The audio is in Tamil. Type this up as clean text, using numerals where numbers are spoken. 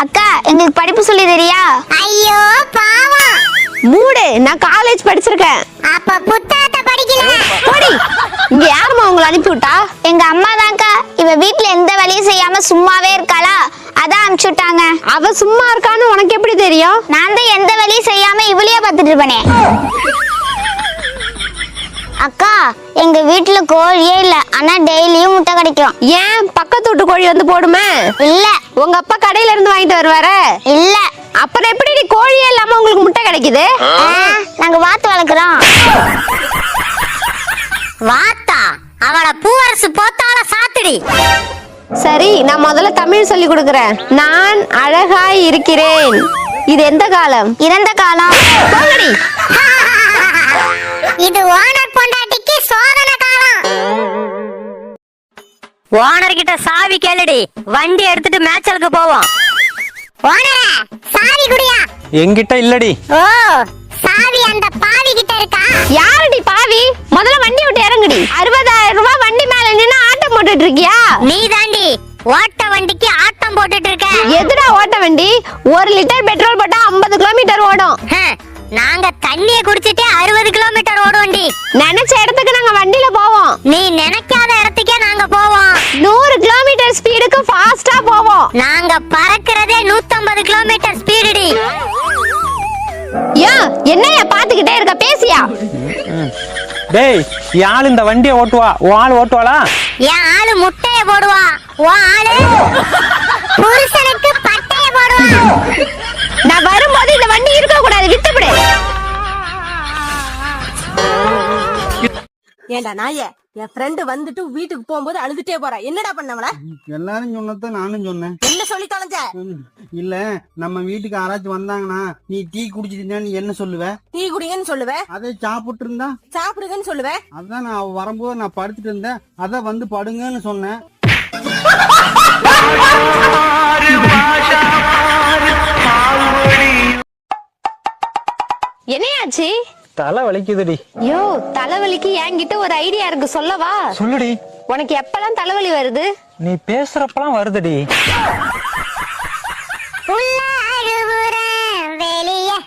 அக்கா எங்களுக்கு படிப்பு சொல்லி தெரியா? ஐயோ பாவம். மூடு, நான் காலேஜ் படிச்சிருக்கேன். அப்ப புத்தகத்தை படிக்கல. போடி. இங்க யாருமா உங்களை அனுப்பி விட்டா? எங்க அம்மா தான்க்கா. இவ வீட்ல எந்த வேலையும் செய்யாம சும்மாவே இருக்காளா, அதான் அனுப்பிச்சு விட்டாங்க. அவ சும்மா இருக்கான்னு உனக்கு எப்படி தெரியும்? நான் தான் எந்த வேலையும் செய்யாம இவளையே பார்த்துட்டு இருப்பேனே. அக்கா எங்க வீட்டுல கோழியே இல்ல, ஆனா டெய்லியும் முட்டை கிடைக்கும். ஏன் பக்கத்து வீட்டு கோழி வந்து போடுமே? இல்ல. உங்க அப்பா கடையில இருந்து வாங்கிட்டு வருவாரு? இல்ல. அப்புறம் எப்படி நீ கோழியே இல்லாம உங்களுக்கு முட்டை கிடைக்குது? நாங்க வாத்து வளர்க்குறோம். வாத்தா? அவள பூவரசு போத்தால சாத்துடி. சரி, நான் முதல்ல தமிழ் சொல்லி கொடுக்கறேன். நான் அழகாய் இருக்கிறேன். இது எந்த காலம்? இறந்த காலம். போங்கடி. இது ஓனர் பொண்டாட்டிக்கு சோதனை காலம். ஓனர் கிட்ட சாவி கேளுடி, வண்டி எடுத்துட்டு மேட்சலுக்கு போவோம். ஓனரே சாவி குடியா. என்கிட்ட இல்லடி. ஓ, சாவி அந்த பாவி கிட்ட இருக்கா? யாரடி பாவி? முதல்ல வண்டி விட்டு இறங்குடி. 60,000 ரூபாய் வண்டி மேல நின்னு ஆட்டம் போட்டுட்டு இருக்கியா? நீ தாண்டி ஓட்ட வண்டிக்கு ஆட்டம் போட்டுட்டு இருக்க. எதுடா ஓட்ட வண்டி? 1 லிட்டர் பெட்ரோல் போட்டா 50 கிலோமீட்டர் ஓடும். நாங்க தண்ணிய குடிச்சிட்டே 60 கிலோமீட்டர் ஓடுவோண்டி. நினைச்ச இடத்துக்கு நாங்க வண்டியில போவோம். நீ நினைக்காத இடத்துக்கே நாங்க போவோம். 100 கிலோமீட்டர் ஸ்பீடுக்கு ஃபாஸ்டா போவோம். நாங்க பறக்கிறதே 150 கிலோமீட்டர் ஸ்பீடுடி. யா, என்னையா பாத்துக்கிட்டே இருக்க, பேசியா? டேய், யாழ் இந்த வண்டியை ஓட்டுவா? உன் ஆள் ஓட்டுவாளா? என் ஆளு முட்டைய போடுவா, உன் ஆளு புருஷனுக்கு பட்டைய போடுவா. நான் வரும்போது இந்த வண்டி இருக்க கூடாது, விட்டுவிடு. ஏண்டா நாயே, என் ஃப்ரெண்டு வந்துட்டு வீட்டுக்கு போகும்போது அழுதுட்டே போறா. என்னடா பண்ணவள? எல்லாரும் சொன்னத நானும் சொன்னேன். என்ன சொல்லி தொலைஞ்ச? இல்ல, நம்ம வீட்டுக்கு யாராச்சும் வந்தாங்கன்னா நீ டீ குடிச்சிட்டீங்கன்னா நீ என்ன சொல்லுவ? டீ குடிங்கன்னு சொல்லுவேன். அதை சாப்பிட்டு இருந்தா சாப்பிடுங்கன்னு சொல்லுவேன். அதான் நான் வரும்போது நான் படுத்துட்டு இருந்தேன், அதான் வந்து படுங்கன்னு சொன்னேன். என்னையாச்சு? தலை வலிக்குதுடி. யோ, தலைவலிக்கு என்கிட்ட ஒரு ஐடியா இருக்கு, சொல்லவா? சொல்லுடி. உனக்கு எப்பெல்லாம் தலைவலி வருது? நீ பேசுறப்பலாம் வருதுடி. உள்ள அழுவுறேன் வெளியே